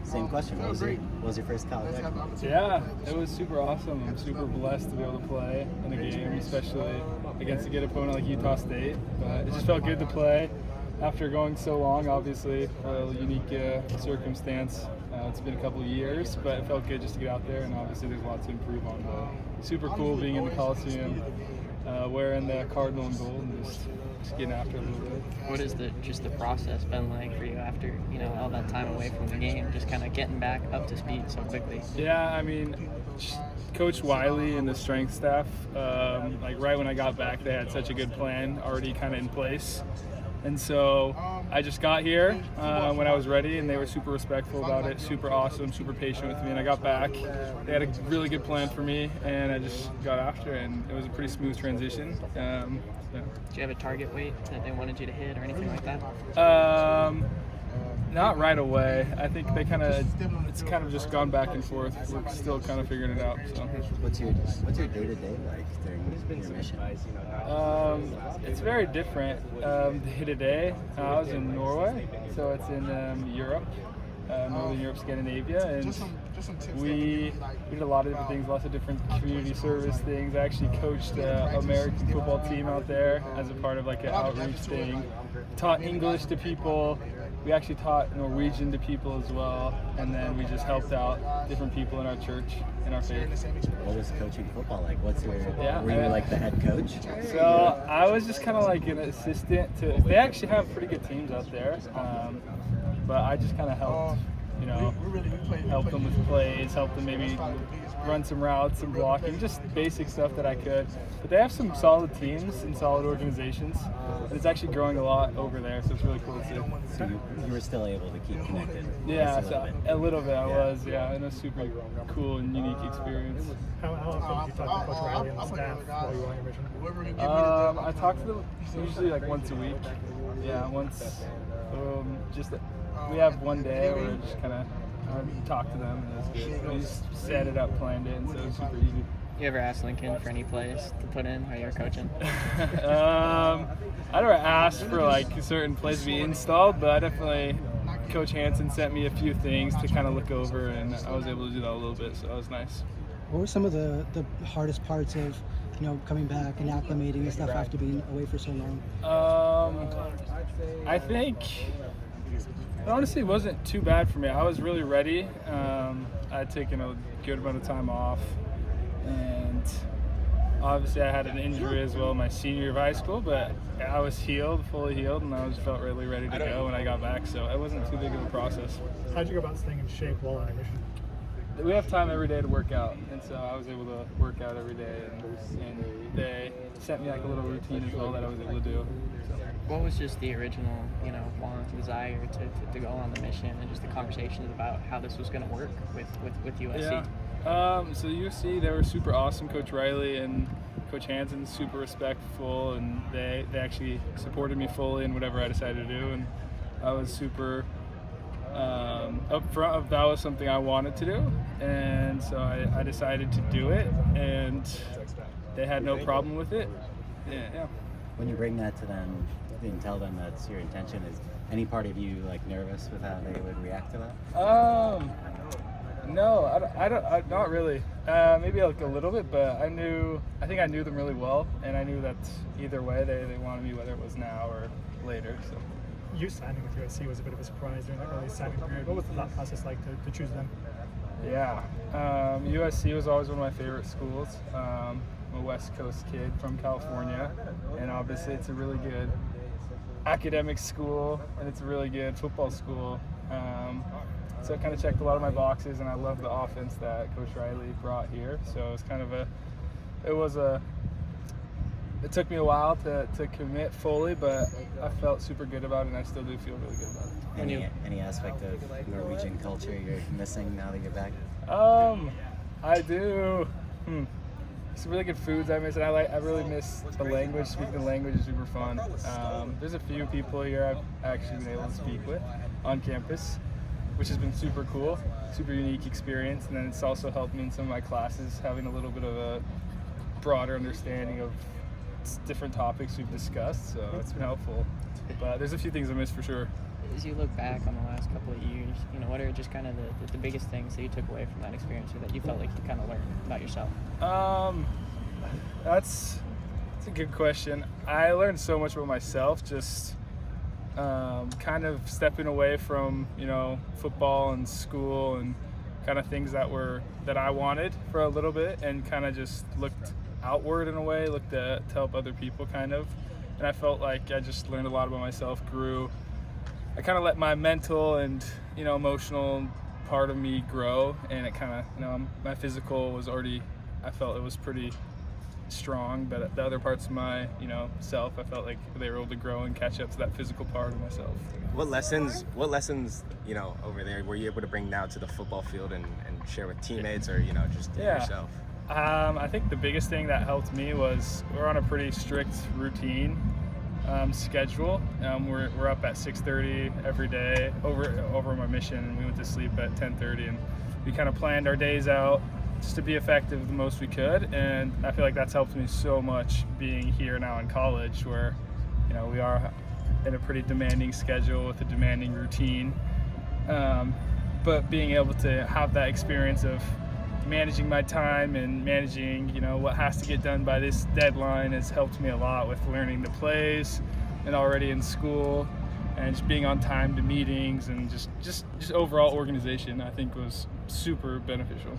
Same question. What was your first college experience? Yeah, it was super awesome. I'm super blessed to be able to play in a game, especially against a good opponent like Utah State. But it just felt good to play after going so long. Obviously, a unique circumstance. It's been a couple of years, but it felt good just to get out there. And obviously, there's a lot to improve on. But super cool being in the Coliseum, wearing the Cardinal and gold, and just getting after it a little bit. What has the process been like for you after all that time away from the game, just kind of getting back up to speed so quickly? Yeah, I mean, Coach Wiley and the strength staff, like right when I got back, they had such a good plan already kind of in place. And so I just got here when I was ready, and they were super respectful about it, super awesome, super patient with me. And I got back. They had a really good plan for me, and I just got after it, and it was a pretty smooth transition. Yeah. Did you have a target weight that they wanted you to hit or anything like that? Not right away. I think it's kind of just gone back and forth. We're still kind of figuring it out. So. What's your day-to-day like during your mission? It's very different day-to-day. I was in Norway, so it's in Europe, Northern Europe, Scandinavia, and we did a lot of different things, lots of different community service things. I actually coached an American football team out there as a part of like an outreach thing. Taught English to people. We actually taught Norwegian to people as well, and then we just helped out different people in our church, in our faith. What was coaching football like? Were you like the head coach? So I was just kind of like an assistant to. They actually have pretty good teams out there, but I just kind of helped, help them with plays, help them maybe run some routes, some blocking, just basic stuff that I could. But they have some solid teams and solid organizations. And it's actually growing a lot over there, so it's really cool to see. So you were still able to keep connected? Yeah, a little bit I was, yeah, and a super cool and unique experience. How often did you talk to Coach Riley and the staff while you were on your mission? I talk to them usually like once a week. Yeah, once. We have one day where we just kind of talk to them, and it's good. We just set it up, planned it, and so it's super easy. You ever ask Lincoln for any plays to put in while you're coaching? I never asked for like certain plays to be installed, but I definitely, Coach Hansen sent me a few things to kind of look over, and I was able to do that a little bit, so that was nice. What were some of the hardest parts of coming back and acclimating and stuff after being away for so long? I think it honestly wasn't too bad for me. I was really ready. I'd taken a good amount of time off, and obviously I had an injury as well my senior year of high school, but I was fully healed, and I felt really ready to go when I got back, so it wasn't too big of a process. How'd you go about staying in shape while on your mission? We have time every day to work out, and so I was able to work out every day, and they sent me like a little routine as well that I was able to do. What was just the original, want, desire to go on the mission, and just the conversations about how this was going to work with USC? Yeah. So USC, they were super awesome. Coach Riley and Coach Hansen, super respectful, and they actually supported me fully in whatever I decided to do, and I was super upfront of that was something I wanted to do, and so I decided to do it, and they had no problem with it. Yeah. When you bring that to them and tell them that's your intention, is any part of you like nervous with how they would react to that? No, I don't, not really. Maybe like a little bit, but I think I knew them really well, and I knew that either way they wanted me, whether it was now or later. So. You signing with USC was a bit of a surprise during that early signing period. What was that process like to choose them? Yeah, USC was always one of my favorite schools. I'm a West Coast kid from California, and obviously it's a really good academic school, and it's a really good football school. So it kind of checked a lot of my boxes, and I love the offense that Coach Riley brought here. So it's kind of it took me a while to commit fully, but I felt super good about it, and I still do feel really good about it. Any aspect of Norwegian culture you're missing now that you're back? I do. Some really good foods I miss, and I really miss the language. Speaking the language is super fun. There's a few people here I've actually been able to speak with on campus, which has been super cool, super unique experience, and then it's also helped me in some of my classes, having a little bit of a broader understanding of different topics we've discussed, so it's been helpful. But there's a few things I missed for sure. as you look back on the last couple of years, you know, what are just kind of the biggest things that you took away from that experience, or that you felt like you kind of learned about yourself? That's a good question. I learned so much about myself, just kind of stepping away from, you know, football and school and kind of things that I wanted for a little bit, and kind of just looked outward in a way, looked to help other people kind of. And I felt like I just learned a lot about myself, grew. I kind of let my mental and, you know, emotional part of me grow, and it kind of, you know, my physical was already, I felt it was pretty strong, but the other parts of my, you know, self, I felt like they were able to grow and catch up to that physical part of myself. What lessons, you know, over there were you able to bring now to the football field and share with teammates, or, you know, just yourself? I think the biggest thing that helped me was we're on a pretty strict routine schedule. We're up at 6:30 every day over my mission, and we went to sleep at 10:30, and we kind of planned our days out just to be effective the most we could. And I feel like that's helped me so much being here now in college, where, you know, we are in a pretty demanding schedule with a demanding routine, but being able to have that experience of managing my time and managing, you know, what has to get done by this deadline has helped me a lot with learning the plays, and already in school, and just being on time to meetings, and just overall organization, I think, was super beneficial.